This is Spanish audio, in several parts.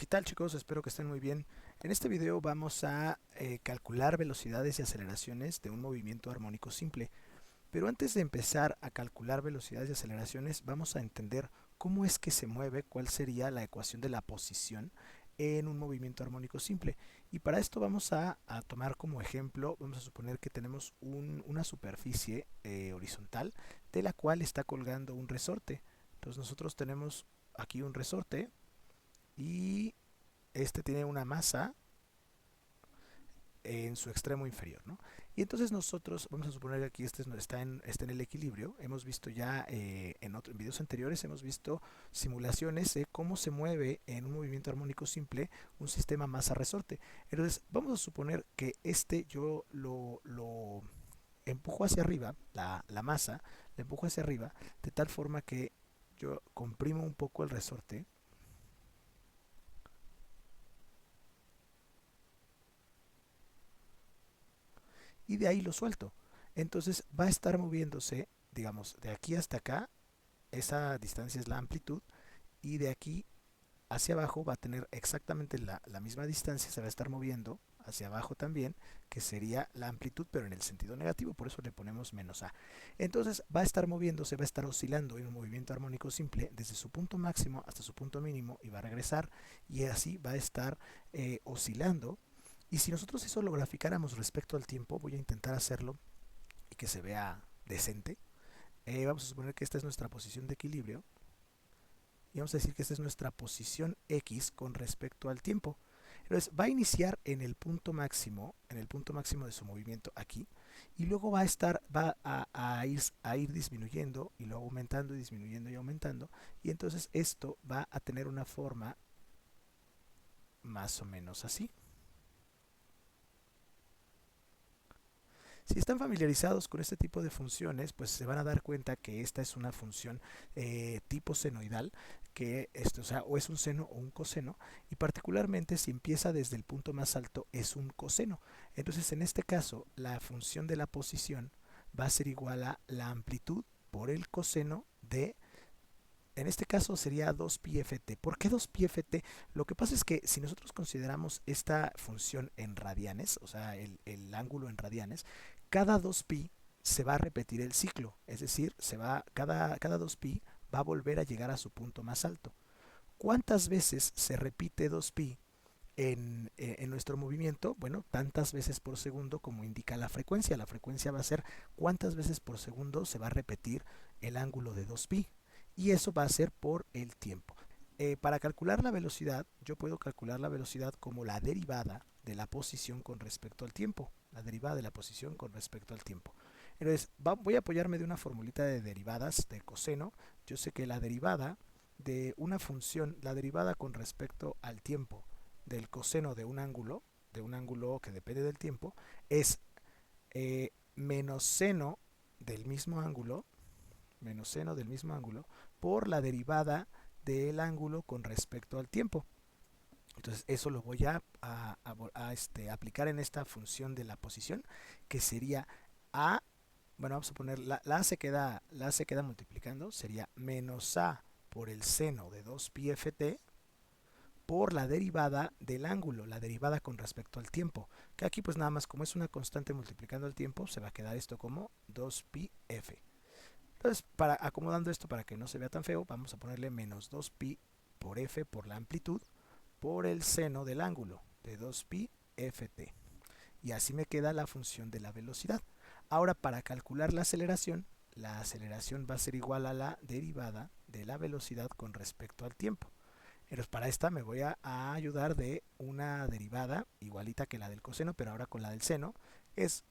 ¿Qué tal, chicos? Espero que estén muy bien. En este video vamos a calcular velocidades y aceleraciones de un movimiento armónico simple. Pero antes de empezar a calcular velocidades y aceleraciones, vamos a entender cómo es que se mueve, cuál sería la ecuación de la posición en un movimiento armónico simple. Y para esto vamos a tomar como ejemplo, vamos a suponer que tenemos una superficie horizontal de la cual está colgando un resorte. Entonces nosotros tenemos aquí un resorte y este tiene una masa en su extremo inferior, ¿no? Y entonces nosotros vamos a suponer que aquí está en el equilibrio. Hemos visto ya en videos anteriores, hemos visto simulaciones de cómo se mueve en un movimiento armónico simple un sistema masa-resorte. Entonces vamos a suponer que yo lo empujo hacia arriba, la masa, la empujo hacia arriba, de tal forma que yo comprimo un poco el resorte y de ahí lo suelto. Entonces va a estar moviéndose, digamos, de aquí hasta acá, esa distancia es la amplitud, y de aquí hacia abajo va a tener exactamente la misma distancia, se va a estar moviendo hacia abajo también, que sería la amplitud, pero en el sentido negativo, por eso le ponemos menos a. Entonces va a estar moviéndose, va a estar oscilando en un movimiento armónico simple desde su punto máximo hasta su punto mínimo y va a regresar, y así va a estar oscilando. Y si nosotros eso lo graficáramos respecto al tiempo, voy a intentar hacerlo y que se vea decente. Vamos a suponer que esta es nuestra posición de equilibrio y vamos a decir que esta es nuestra posición X con respecto al tiempo. Entonces va a iniciar en el punto máximo de su movimiento aquí, y luego va a ir disminuyendo y luego aumentando y disminuyendo y aumentando, y entonces esto va a tener una forma más o menos así. Si están familiarizados con este tipo de funciones, pues se van a dar cuenta que esta es una función tipo senoidal, que esto, o sea, o es un seno o un coseno, y particularmente si empieza desde el punto más alto es un coseno. Entonces, en este caso, la función de la posición va a ser igual a la amplitud por el coseno de, en este caso sería 2πft. ¿Por qué 2πft? Lo que pasa es que si nosotros consideramos esta función en radianes, o sea, el ángulo en radianes, cada 2pi se va a repetir el ciclo, es decir, cada 2pi va a volver a llegar a su punto más alto. ¿Cuántas veces se repite 2pi en nuestro movimiento? Bueno, tantas veces por segundo como indica la frecuencia. La frecuencia va a ser cuántas veces por segundo se va a repetir el ángulo de 2pi. Y eso va a ser por el tiempo. Para calcular la velocidad, yo puedo calcular la velocidad como la derivada de la posición con respecto al tiempo. La derivada de la posición con respecto al tiempo. Entonces, voy a apoyarme de una formulita de derivadas de coseno. Yo sé que la derivada de una función, la derivada con respecto al tiempo del coseno de un ángulo que depende del tiempo, es menos seno del mismo ángulo, por la derivada del ángulo con respecto al tiempo. Entonces eso lo voy a aplicar en esta función de la posición, que sería a, bueno, vamos a poner, la se queda multiplicando, sería menos a por el seno de 2πft por la derivada del ángulo, la derivada con respecto al tiempo, que aquí pues nada más como es una constante multiplicando el tiempo, se va a quedar esto como 2πf. Entonces, acomodando esto para que no se vea tan feo, vamos a ponerle menos 2pi por f por la amplitud por el seno del ángulo de 2pi ft. Y así me queda la función de la velocidad. Ahora, para calcular la aceleración va a ser igual a la derivada de la velocidad con respecto al tiempo. Entonces, para esta me voy a ayudar de una derivada igualita que la del coseno, pero ahora con la del seno. Es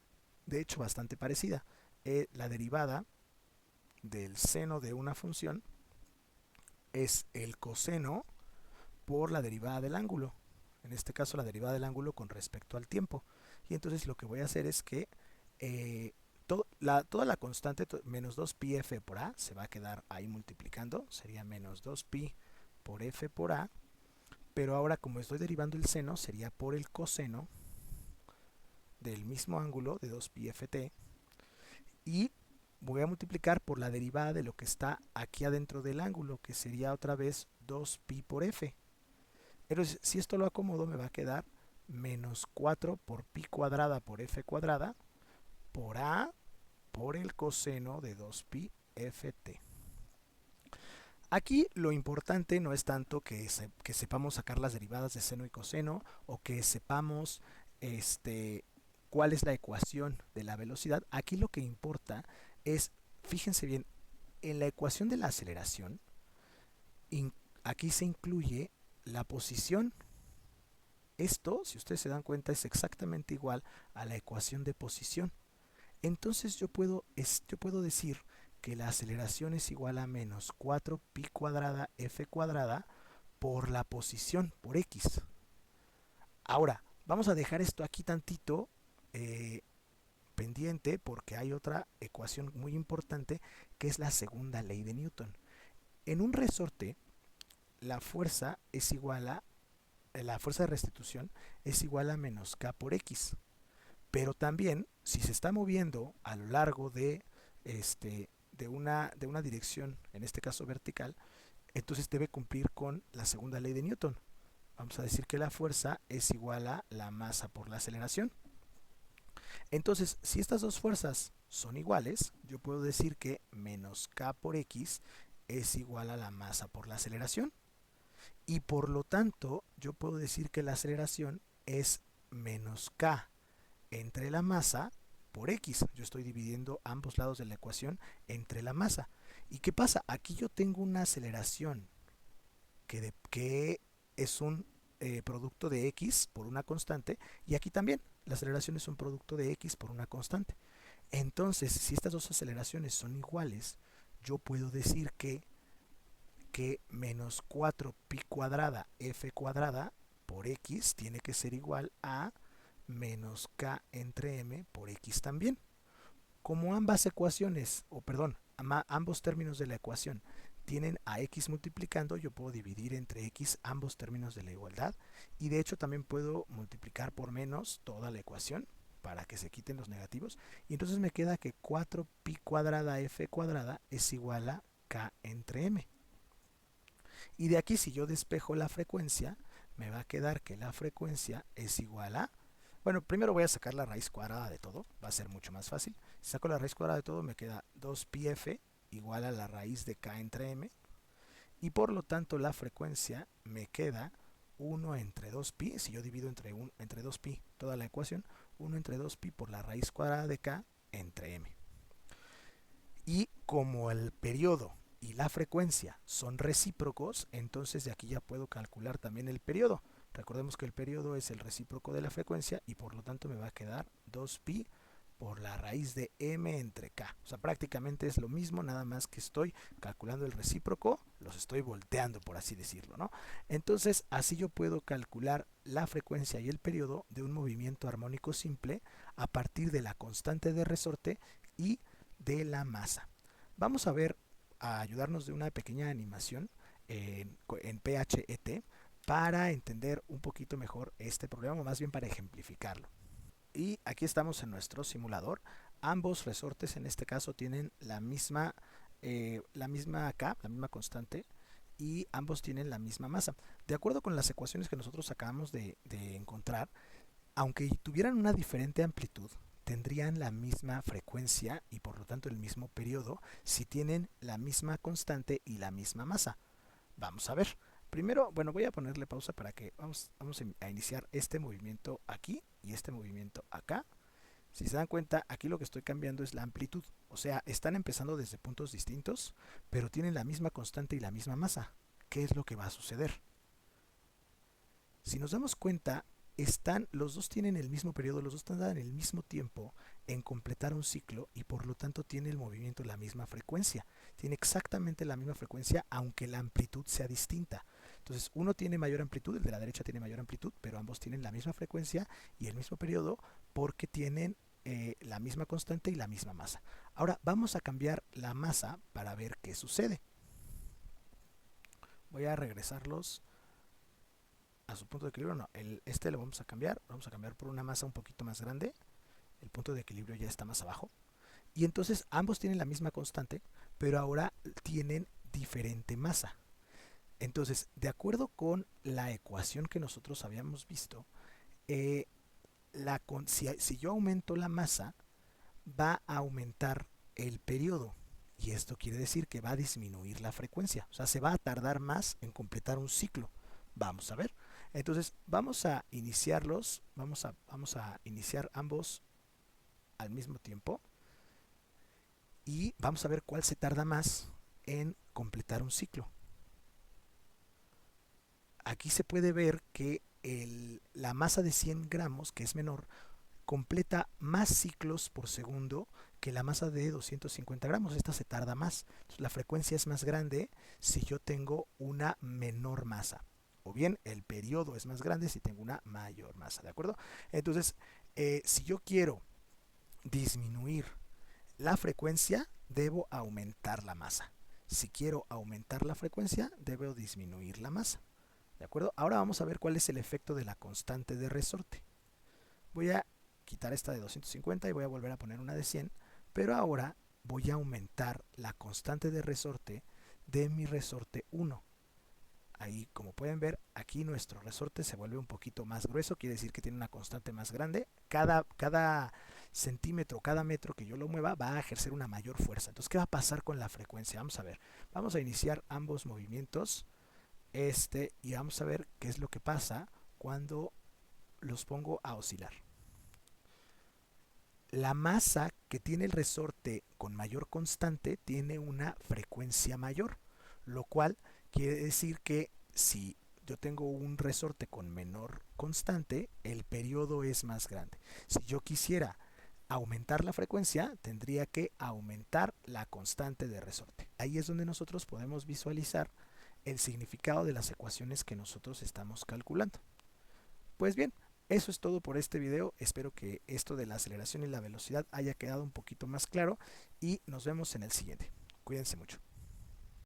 de hecho bastante parecida. La derivada del seno de una función es el coseno por la derivada del ángulo. En este caso, la derivada del ángulo con respecto al tiempo. Y entonces lo que voy a hacer es que toda la constante menos 2pi f por a se va a quedar ahí multiplicando. Sería menos 2pi por f por a. Pero ahora, como estoy derivando el seno, sería por el coseno del mismo ángulo de 2pi ft. Y voy a multiplicar por la derivada de lo que está aquí adentro del ángulo, que sería otra vez 2pi por f. Entonces, si esto lo acomodo, me va a quedar menos 4 por pi cuadrada por f cuadrada por a por el coseno de 2pi ft. Aquí lo importante no es tanto que sepamos sacar las derivadas de seno y coseno o que sepamos cuál es la ecuación de la velocidad. Aquí lo que importa es, fíjense bien, en la ecuación de la aceleración, aquí se incluye la posición. Esto, si ustedes se dan cuenta, es exactamente igual a la ecuación de posición. Entonces yo puedo decir que la aceleración es igual a menos 4 pi cuadrada f cuadrada por la posición, por x. Ahora, vamos a dejar esto aquí tantito pendiente porque hay otra ecuación muy importante que es la segunda ley de Newton. En un resorte, la fuerza es igual a, la fuerza de restitución es igual a menos k por x. Pero también, si se está moviendo a lo largo de una dirección, en este caso vertical, entonces debe cumplir con la segunda ley de Newton. Vamos a decir que la fuerza es igual a la masa por la aceleración. Entonces, si estas dos fuerzas son iguales, yo puedo decir que menos k por x es igual a la masa por la aceleración. Y por lo tanto, yo puedo decir que la aceleración es menos k entre la masa por x. Yo estoy dividiendo ambos lados de la ecuación entre la masa. ¿Y qué pasa? Aquí yo tengo una aceleración que es un producto de x por una constante, y aquí también la aceleración es un producto de x por una constante. Entonces, si estas dos aceleraciones son iguales, yo puedo decir que menos 4 pi cuadrada f cuadrada por x tiene que ser igual a menos k entre m por x también. Como ambas ecuaciones, o perdón, ambos términos de la ecuación tienen a x multiplicando, yo puedo dividir entre x ambos términos de la igualdad, y de hecho también puedo multiplicar por menos toda la ecuación para que se quiten los negativos, y entonces me queda que 4 pi cuadrada f cuadrada es igual a k entre m. Y de aquí, si yo despejo la frecuencia, me va a quedar que la frecuencia es igual a, bueno, primero voy a sacar la raíz cuadrada de todo, va a ser mucho más fácil. Si saco la raíz cuadrada de todo, me queda 2πf igual a la raíz de k entre m, y por lo tanto la frecuencia me queda 1 entre 2pi, si yo divido entre 2pi toda la ecuación, 1 entre 2pi por la raíz cuadrada de k entre m. Y como el periodo y la frecuencia son recíprocos, entonces de aquí ya puedo calcular también el periodo. Recordemos que el periodo es el recíproco de la frecuencia y por lo tanto me va a quedar 2pi por la raíz de m entre k. O sea, prácticamente es lo mismo, nada más que estoy calculando el recíproco, los estoy volteando, por así decirlo, ¿no? Entonces, así yo puedo calcular la frecuencia y el periodo de un movimiento armónico simple a partir de la constante de resorte y de la masa. Vamos a ver, a ayudarnos de una pequeña animación en PHET para entender un poquito mejor este problema, o más bien para ejemplificarlo. Y aquí estamos en nuestro simulador. Ambos resortes en este caso tienen la misma K, la misma constante, y ambos tienen la misma masa. De acuerdo con las ecuaciones que nosotros acabamos de encontrar, aunque tuvieran una diferente amplitud, tendrían la misma frecuencia y por lo tanto el mismo periodo si tienen la misma constante y la misma masa. Vamos a ver. Primero, bueno, voy a ponerle pausa para que vamos a iniciar este movimiento aquí y este movimiento acá. Si se dan cuenta, aquí lo que estoy cambiando es la amplitud. O sea, están empezando desde puntos distintos, pero tienen la misma constante y la misma masa. ¿Qué es lo que va a suceder? Si nos damos cuenta, los dos tienen el mismo periodo, los dos tardan el mismo tiempo en completar un ciclo y por lo tanto tiene el movimiento la misma frecuencia. Tiene exactamente la misma frecuencia aunque la amplitud sea distinta. Entonces uno tiene mayor amplitud, el de la derecha tiene mayor amplitud, pero ambos tienen la misma frecuencia y el mismo periodo porque tienen la misma constante y la misma masa. Ahora vamos a cambiar la masa para ver qué sucede. Voy a regresarlos a su punto de equilibrio. No, este lo vamos a cambiar por una masa un poquito más grande. El punto de equilibrio ya está más abajo, y entonces ambos tienen la misma constante, pero ahora tienen diferente masa. Entonces, de acuerdo con la ecuación que nosotros habíamos visto, eh, si yo aumento la masa, va a aumentar el periodo. Y esto quiere decir que va a disminuir la frecuencia. O sea, se va a tardar más en completar un ciclo. Vamos a ver. Entonces, vamos a iniciarlos. Vamos a iniciar ambos al mismo tiempo. Y vamos a ver cuál se tarda más en completar un ciclo. Aquí se puede ver que la masa de 100 gramos, que es menor, completa más ciclos por segundo que la masa de 250 gramos. Esta se tarda más. Entonces, la frecuencia es más grande si yo tengo una menor masa. O bien el periodo es más grande si tengo una mayor masa. ¿De acuerdo? Entonces, si yo quiero disminuir la frecuencia, debo aumentar la masa. Si quiero aumentar la frecuencia, debo disminuir la masa. ¿De acuerdo? Ahora vamos a ver cuál es el efecto de la constante de resorte. Voy a quitar esta de 250 y voy a volver a poner una de 100, pero ahora voy a aumentar la constante de resorte de mi resorte 1. Ahí, como pueden ver, aquí nuestro resorte se vuelve un poquito más grueso, quiere decir que tiene una constante más grande. Cada centímetro, cada metro que yo lo mueva va a ejercer una mayor fuerza. Entonces, ¿qué va a pasar con la frecuencia? Vamos a ver. Vamos a iniciar ambos movimientos y vamos a ver qué es lo que pasa cuando los pongo a oscilar. La masa que tiene el resorte con mayor constante tiene una frecuencia mayor, lo cual quiere decir que si yo tengo un resorte con menor constante, el periodo es más grande. Si yo quisiera aumentar la frecuencia, tendría que aumentar la constante de resorte. Ahí es donde nosotros podemos visualizar el significado de las ecuaciones que nosotros estamos calculando. Pues bien, eso es todo por este video. Espero que esto de la aceleración y la velocidad haya quedado un poquito más claro y nos vemos en el siguiente. Cuídense mucho.